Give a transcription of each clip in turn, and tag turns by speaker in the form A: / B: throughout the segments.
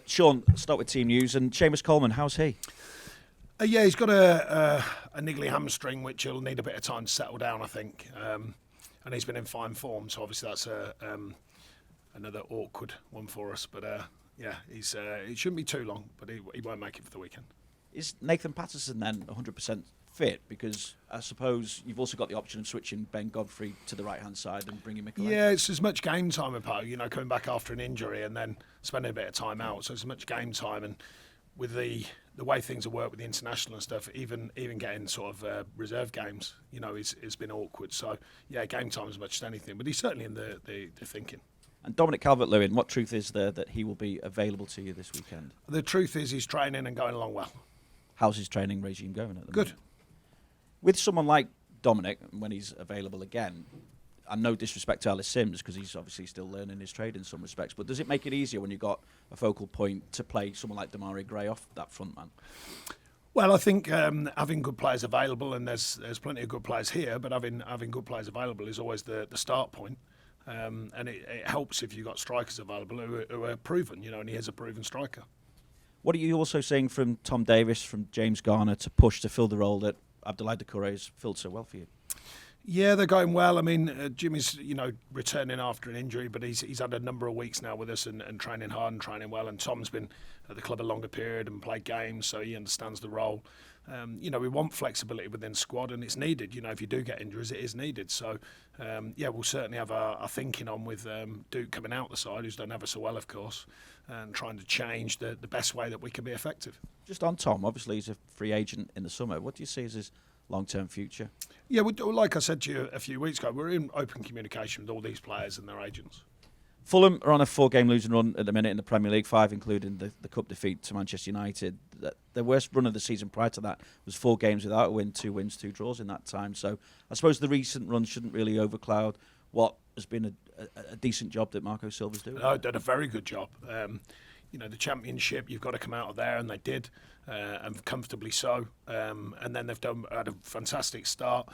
A: Sean, start with team news. And Seamus Coleman, how's he?
B: Yeah, he's got a niggly hamstring, which he'll need a bit of time to settle down, I think. And he's been in fine form, so obviously that's another awkward one for us. But yeah, it shouldn't be too long, but he won't make it for the weekend.
A: Is Nathan Patterson then 100% fit? Because I suppose you've also got the option of switching Ben Godfrey to the right-hand side and bringing Mikel.
B: Yeah, it's as much game time about, coming back after an injury and then spending a bit of time out. So it's as much game time, and with the way things have worked with the international and stuff, even getting sort of reserve games, it's been awkward. So yeah, game time as much as anything, but he's certainly in the thinking.
A: And Dominic Calvert-Lewin, what truth is there that he will be available to you this weekend?
B: The truth is he's training and going along well.
A: How's his training regime going at the
B: Good.
A: moment? With someone like Dominic, when he's available again, and no disrespect to Ellis Sims, because he's obviously still learning his trade in some respects, but does it make it easier when you've got a focal point to play someone like Demarai Gray off that front man?
B: Well, I think having good players available, and there's plenty of good players here, but having good players available is always the start point. And it helps if you've got strikers available who are proven, and he is a proven striker.
A: What are you also seeing from Tom Davis, from James Garner, to push to fill the role that Abdoulaye Doucouré has filled so well for you?
B: Yeah, they're going well. I mean, Jimmy's, returning after an injury, but he's had a number of weeks now with us and training hard and training well. And Tom's been at the club a longer period and played games, so he understands the role. We want flexibility within the squad, and it's needed. If you do get injuries, it is needed. So, we'll certainly have our thinking on with Duke coming out the side, who's done ever so well, of course, and trying to change the best way that we can be effective.
A: Just on Tom, obviously he's a free agent in the summer. What do you see as his long-term future?
B: Yeah, like I said to you a few weeks ago, we're in open communication with all these players and their agents.
A: Fulham are on a 4-game losing run at the minute in the Premier League, 5 including the cup defeat to Manchester United. The worst run of the season prior to that was 4 games without a win, 2 wins, 2 draws in that time. So I suppose the recent run shouldn't really overcloud what has been a decent job that Marco Silva's doing.
B: No, did a very good job. The Championship, you've got to come out of there, and they did, and comfortably so. And then they've had a fantastic start.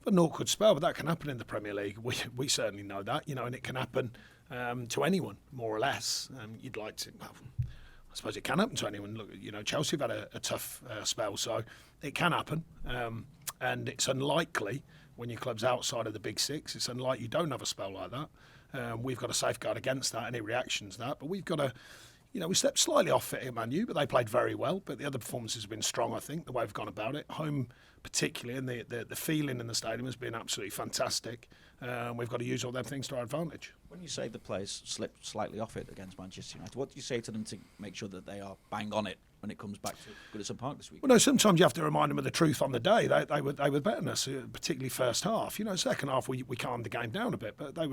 B: An awkward spell, but that can happen in the Premier League. We certainly know that, and it can happen to anyone, more or less. You'd like to, well, I suppose it can happen to anyone. Look, Chelsea have had a tough spell, so it can happen. And it's unlikely when your club's outside of the Big Six. It's unlikely you don't have a spell like that. We've got to safeguard against that, any reactions to that. But we've got to, we stepped slightly off it at Man U, but they played very well. But the other performances have been strong, I think, the way we've gone about it. Home particularly, and the feeling in the stadium has been absolutely fantastic. We've got to use all them things to our advantage.
A: When you say the players slipped slightly off it against Manchester United, what do you say to them to make sure that they are bang on it when it comes back to Goodison Park this week?
B: Well, no, sometimes you have to remind them of the truth on the day. They were better than us, particularly first half. Second half we calmed the game down a bit, but they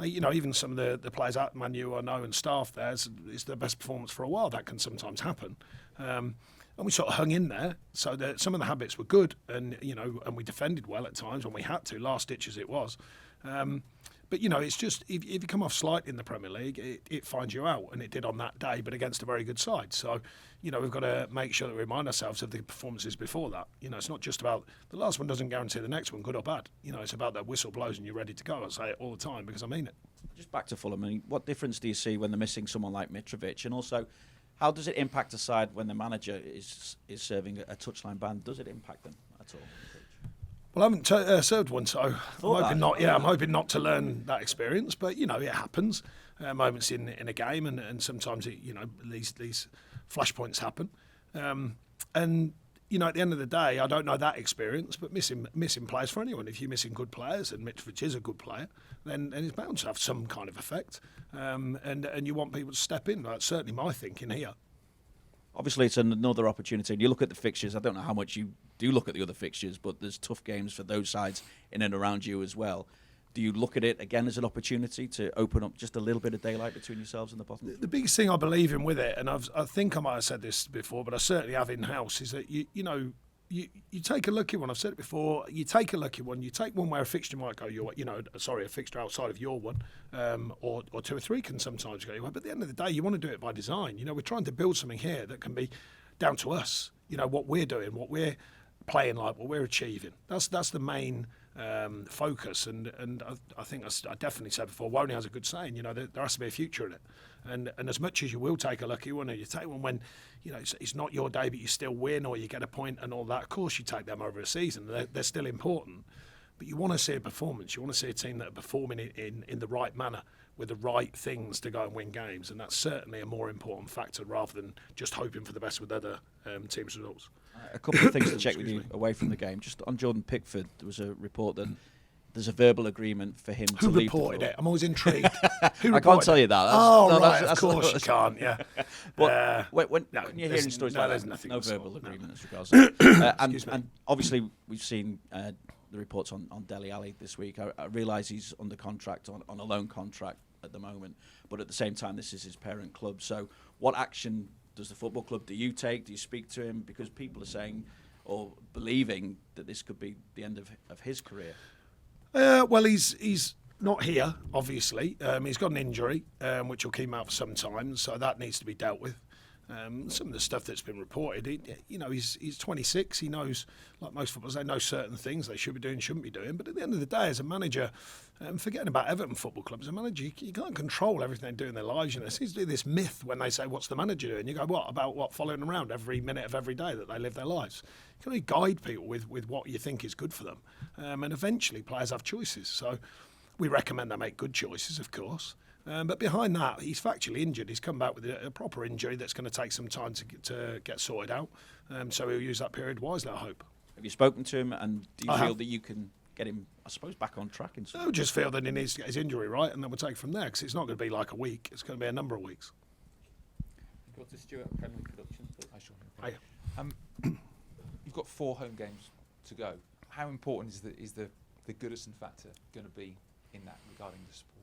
B: even some of the players at Man U I know and staff there, it's their best performance for a while. That can sometimes happen. And we sort of hung in there, so that some of the habits were good, and and we defended well at times when we had to, last ditch as it was. But it's just if you come off slightly in the Premier League, it finds you out, and it did on that day, but against a very good side. So we've got to make sure that we remind ourselves of the performances before that. It's not just about the last one doesn't guarantee the next one, good or bad. It's about that whistle blows and you're ready to go. I say it all the time because I mean it.
A: Just back to Fulham, what difference do you see when they're missing someone like Mitrovic, and also, how does it impact a side when the manager is serving a touchline ban? Does it impact them at all?
B: Well, I haven't served one, so I'm hoping not. Yeah, I'm hoping not to learn that experience. But it happens. Moments in a game, and sometimes these flashpoints happen. And at the end of the day, I don't know that experience, but missing players for anyone. If you're missing good players, and Mitrovic is a good player, then it's bound to have some kind of effect. And you want people to step in. That's certainly my thinking here.
A: Obviously, it's another opportunity. And you look at the fixtures. I don't know how much you do look at the other fixtures, but there's tough games for those sides in and around you as well. Do you look at it again as an opportunity to open up just a little bit of daylight between yourselves and the bottom?
B: The biggest thing I believe in with it, and I think I might have said this before, but I certainly have in-house, is that you take a lucky one. I've said it before. You take a lucky one. You take one where a fixture might go your way. A fixture outside of your one, or 2 or 3 can sometimes go your way. But at the end of the day, you want to do it by design. We're trying to build something here that can be down to us. What we're doing, what we're playing like, what we're achieving. That's the main focus. And I think I definitely said before, Woney has a good saying. There has to be a future in it. And as much as you will take a lucky one, or you take one when, you know, it's not your day, but you still win, or you get a point and all that. Of course, you take them over a season. They're still important. But you want to see a performance. You want to see a team that are performing in the right manner, with the right things to go and win games. And that's certainly a more important factor rather than just hoping for the best with other teams' results.
A: A couple of things to check with you away from the game. Just on Jordan Pickford, there was a report that there's a verbal agreement for him to leave.
B: Who reported it? I'm always intrigued.
A: I can't tell you that.
B: Right, of course you can't, yeah.
A: But when you're hearing stories like
B: there's
A: that,
B: nothing
A: no verbal
B: sort,
A: agreement as regards that. And obviously we've seen the reports on Dele Alli this week. I realise he's under contract on a loan contract at the moment, but at the same time this is his parent club. So what action does the football club, do you take? Do you speak to him? Because people are saying or believing that this could be the end of his career.
B: Well, he's not here, obviously. He's got an injury, which will keep him out for some time, so that needs to be dealt with. Some of the stuff that's been reported, he's 26. He knows, like most footballers, they know certain things they should be doing, shouldn't be doing. But at the end of the day, as a manager, forgetting about Everton Football Club, as a manager, you can't control everything they do in their lives. You know, there seems to be this myth when they say, "What's the manager doing?" You go, "What about what? Following them around every minute of every day that they live their lives." You can only guide people with what you think is good for them, and eventually players have choices. So we recommend they make good choices, of course. But behind that, he's factually injured. He's come back with a proper injury that's going to take some time to get sorted out. So he'll use that period wisely, I hope.
A: Have you spoken to him, and do you feel that you can get him, I suppose, back on track?
B: I just feel that he needs to get his injury right, and then we'll take it from there, because it's not going to be like a week. It's going to be a number of weeks.
C: Go to Stuart, Premier League Productions. You've got 4 home games to go. How important is the Goodison factor going to be in that regarding the supporters?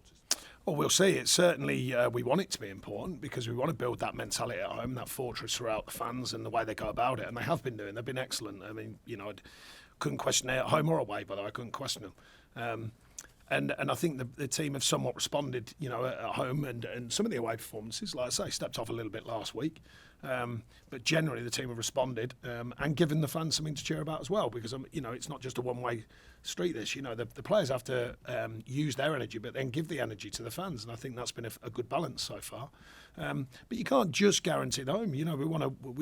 B: Well, we'll see. It's certainly, we want it to be important because we want to build that mentality at home, that fortress throughout the fans and the way they go about it. And they have been doing. They've been excellent. I mean, you know, I couldn't question it at home or away, but I couldn't question them. And I think the team have somewhat responded, you know, at home and some of the away performances, like I say, stepped off a little bit last week. But generally the team have responded and given the fans something to cheer about as well, because, you know, it's not just a one-way street this. You know, the players have to use their energy but then give the energy to the fans, and I think that's been a good balance so far. But you can't just guarantee the home. You know, we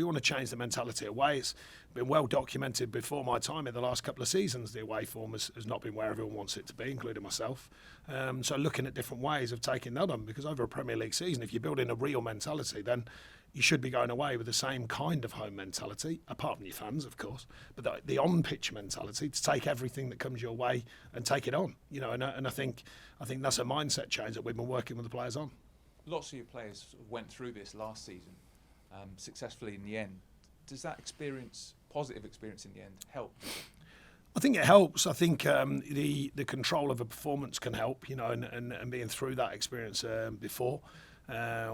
B: want to change the mentality away. It's been well documented before my time in the last couple of seasons. The away form has not been where everyone wants it to be, including myself. So looking at different ways of taking that on, because over a Premier League season, if you're building a real mentality, then you should be going away with the same kind of home mentality, apart from your fans, of course, but the on-pitch mentality to take everything that comes your way and take it on. You know, and I think that's a mindset change that we've been working with the players on.
C: Lots of your players sort of went through this last season successfully in the end. Does that positive experience in the end, help?
B: I think it helps. I think the control of a performance can help, you know, and being through that experience before.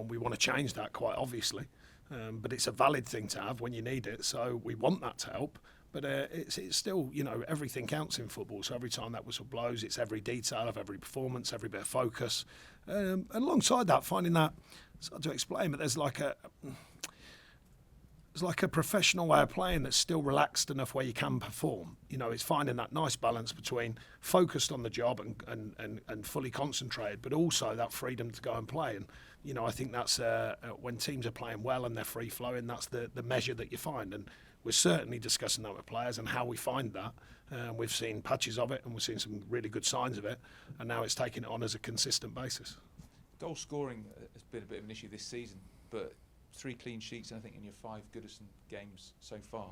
B: We want to change that, quite obviously, but it's a valid thing to have when you need it, so we want that to help. But it's still, you know, everything counts in football, so every time that whistle blows, it's every detail of every performance, every bit of focus. And alongside that, finding that, it's hard to explain, but there's like a professional way of playing that's still relaxed enough where you can perform. You know, it's finding that nice balance between focused on the job and fully concentrated, but also that freedom to go and play. And, you know, I think that's when teams are playing well and they're free-flowing, that's the measure that you find. And we're certainly discussing that with players and how we find that. We've seen patches of it and we've seen some really good signs of it. And now it's taking it on as a consistent basis.
C: Goal scoring has been a bit of an issue this season, but 3 clean sheets, I think, in your 5 Goodison games so far.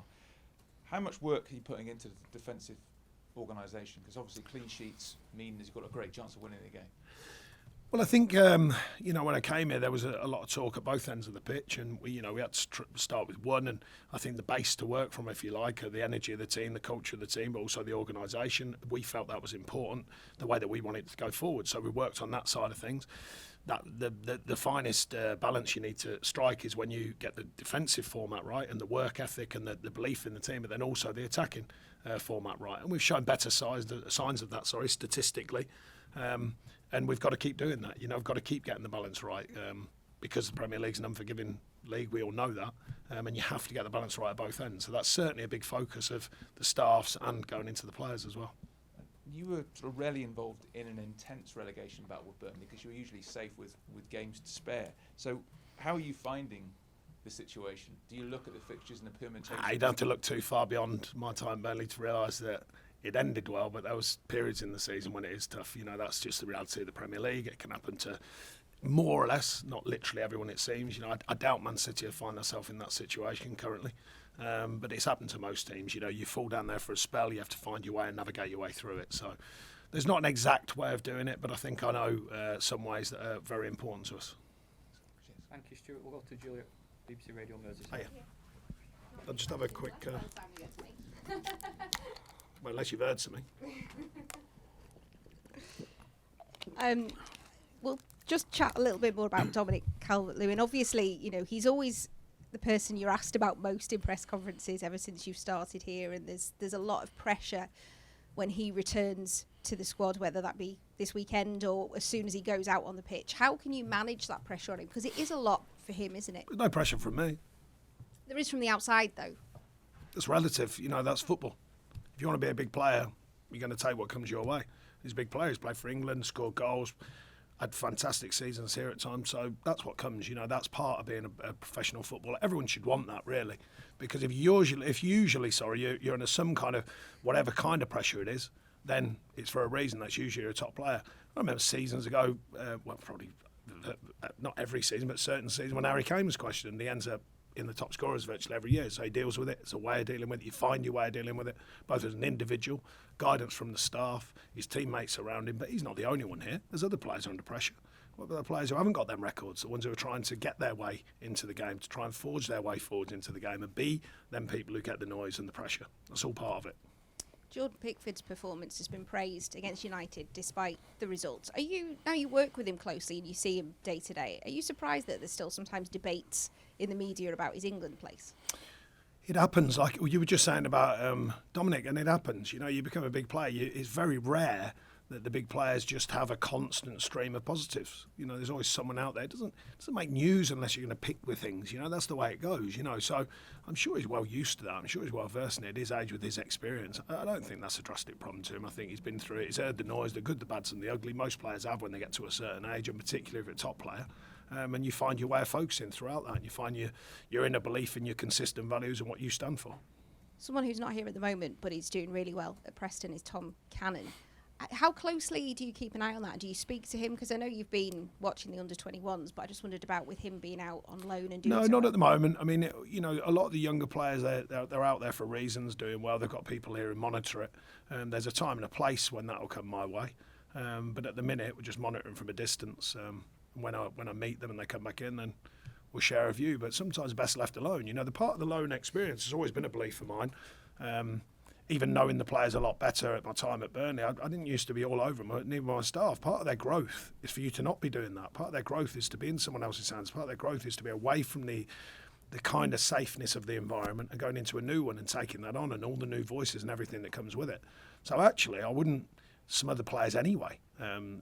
C: How much work are you putting into the defensive organisation? Because obviously clean sheets mean you've got a great chance of winning the game.
B: Well, I think, you know, when I came here, there was a lot of talk at both ends of the pitch, and we had to start with one, and I think the base to work from, if you like, the energy of the team, the culture of the team, but also the organisation. We felt that was important, the way that we wanted to go forward, so we worked on that side of things. That the finest balance you need to strike is when you get the defensive format right and the work ethic and the belief in the team, but then also the attacking format right. And we've shown better signs of that, statistically. And we've got to keep doing that. You know, we've got to keep getting the balance right because the Premier League's an unforgiving league. We all know that. And you have to get the balance right at both ends. So that's certainly a big focus of the staffs and going into the players as well.
C: you were sort of rarely involved in an intense relegation battle with Burnley because you were usually safe with games to spare. So how are you finding the situation? Do you look at the fixtures and the permutations?
B: You don't have to look too far beyond my time at Burnley to realise that it ended well, but there was periods in the season when it is tough. You know, that's just the reality of the Premier League. It can happen to more or less, not literally everyone it seems. You know, I doubt Man City will find themselves in that situation currently. But it's happened to most teams. You know, you fall down there for a spell, you have to find your way and navigate your way through it. So there's not an exact way of doing it, but I think I know some ways that are very important to us.
D: Thank you, Stuart. We'll go to Julia, BBC Radio Merseyside.
B: Oh, yeah. I'll just have a quick... well, unless you've heard something.
E: We'll just chat a little bit more about Dominic Calvert-Lewin. Obviously, you know, he's always the person you're asked about most in press conferences ever since you've started here, and there's a lot of pressure when he returns to the squad, whether that be this weekend or as soon as he goes out on the pitch. How can you manage that pressure on him? Because it is a lot for him, isn't it?
B: There's no pressure from me.
E: There is from the outside, though.
B: It's relative. You know, that's football. If you want to be a big player, you're going to take what comes your way. He's a big player. He's played for England, scored goals, had fantastic seasons here at times. So that's what comes. You know, that's part of being a professional footballer. Everyone should want that, really, because if you're under some kind of whatever kind of pressure it is, then it's for a reason. That's usually a top player. I remember seasons ago, probably not every season, but certain seasons when Harry Kane was questioned, he ends up in the top scorers virtually every year. So he deals with it. It's a way of dealing with it. You find your way of dealing with it, both as an individual, guidance from the staff, his teammates around him. But he's not the only one here. There's other players under pressure. What about the players who haven't got them records, the ones who are trying to get their way into the game, to try and forge their way forward into the game and be them people who get the noise and the pressure? That's all part of it.
E: Jordan Pickford's performance has been praised against United despite the results. Now you work with him closely and you see him day to day, are you surprised that there's still sometimes debates in the media about his England place?
B: It happens, like you were just saying about Dominic, and it happens. You know, you become a big player. It's very rare that the big players just have a constant stream of positives. You know, there's always someone out there. It doesn't make news unless you're going to pick with things. You know, that's the way it goes. You know, so I'm sure he's well used to that. I'm sure he's well versed in it at his age with his experience. I don't think that's a drastic problem to him. I think he's been through it. He's heard the noise, the good, the bad, and the ugly. Most players have when they get to a certain age, and particularly if you're a top player. And you find your way of focusing throughout that. And you find your inner belief in your consistent values and what you stand for.
E: Someone who's not here at the moment, but he's doing really well at Preston, is Tom Cannon. How closely do you keep an eye on that? Do you speak to him? Because I know you've been watching the under-21s, but I just wondered about with him being out on loan and doing
B: No,
E: so
B: not
E: well.
B: at the moment. I mean, you know, a lot of the younger players, they're out there for reasons, doing well. They've got people here who monitor it. There's a time and a place when that will come my way. But at the minute, we're just monitoring from a distance. When I meet them and they come back in, then we'll share a view. But sometimes best left alone. You know, the part of the loan experience has always been a belief of mine. Even knowing the players a lot better at my time at Burnley, I didn't used to be all over them, neither my staff. Part of their growth is for you to not be doing that. Part of their growth is to be in someone else's hands. Part of their growth is to be away from the kind of safeness of the environment and going into a new one and taking that on and all the new voices and everything that comes with it. So actually, I wouldn't some other players anyway. In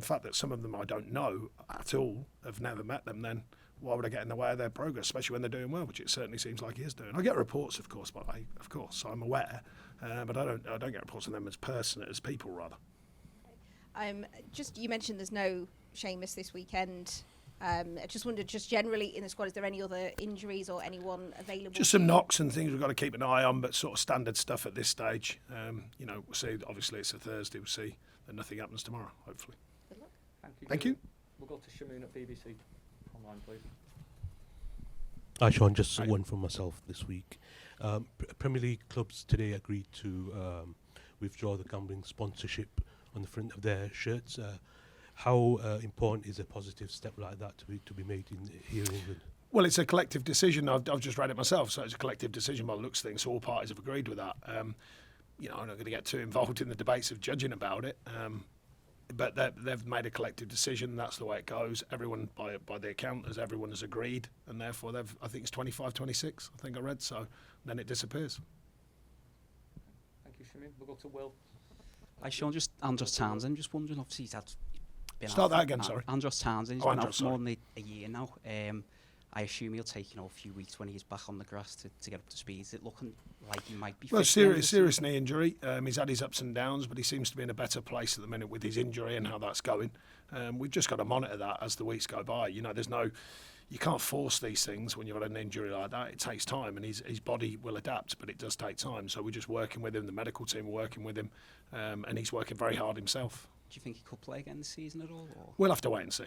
B: fact, that some of them I don't know at all, have never met them, then why would I get in the way of their progress, especially when they're doing well, which it certainly seems like he is doing. I get reports, of course, so I'm aware, but I don't get reports on them as people, rather.
E: You mentioned there's no Seamus this weekend. I just wondered, just generally in the squad, is there any other injuries or anyone available?
B: Just some knocks and things we've got to keep an eye on, but sort of standard stuff at this stage. You know, we'll see. Obviously, it's a Thursday. We'll see that nothing happens tomorrow, hopefully.
E: Good luck.
B: Thank you.
D: We'll go to Shamoon at BBC Online, please.
F: Hi, Sean. Just one from myself this week. Premier League clubs today agreed to withdraw the gambling sponsorship on the front of their shirts. How important is a positive step like that to be made here in England?
B: Well, it's a collective decision. I've just read it myself, so it's a collective decision by the looks of things. So all parties have agreed with that. You know, I'm not going to get too involved in the debates of judging about it. But they've made a collective decision. That's the way it goes. Everyone, by the accountants, everyone has agreed, and therefore I think it's 25-26. I think I read. So then it disappears.
D: Thank you, Shamoon. We'll go to Will.
G: Hi, Sean. Just Andros Townsend. Just wondering, obviously he's been
B: Start
G: out
B: that again. Sorry.
G: Andros Townsend. He's been out for more than a year now. I assume he'll take a few weeks when he's back on the grass to get up to speed. Is it looking like he might be?
B: Well,
G: fit now this
B: serious knee injury. He's had his ups and downs, but he seems to be in a better place at the minute with his injury and how that's going. We've just got to monitor that as the weeks go by. You can't force these things when you've got an injury like that. It takes time, and his body will adapt, but it does take time. So we're just working with him. The medical team are working with him, and he's working very hard himself.
G: Do you think he could play again this season at all? Or?
B: We'll have to wait and see.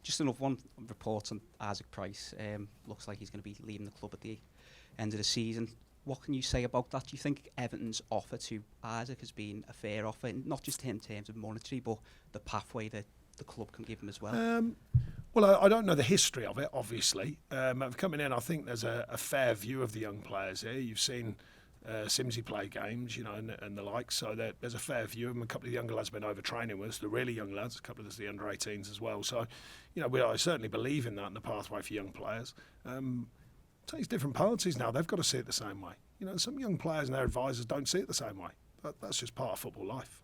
G: Just another one report on Isaac Price. Looks like he's going to be leaving the club at the end of the season. What can you say about that? Do you think Everton's offer to Isaac has been a fair offer, not just in terms of monetary, but the pathway that the club can give him as well?
B: Well, I don't know the history of it, obviously. Coming in, I think there's a fair view of the young players here. You've seen Simsy play games, and the like, so there's a fair view of them. A couple of the younger lads have been overtraining with us, the really young lads, a couple of us, the under-18s as well. So, I certainly believe in that and the pathway for young players. Takes different parties now. They've got to see it the same way. Some young players and their advisors don't see it the same way. That's just part of football life.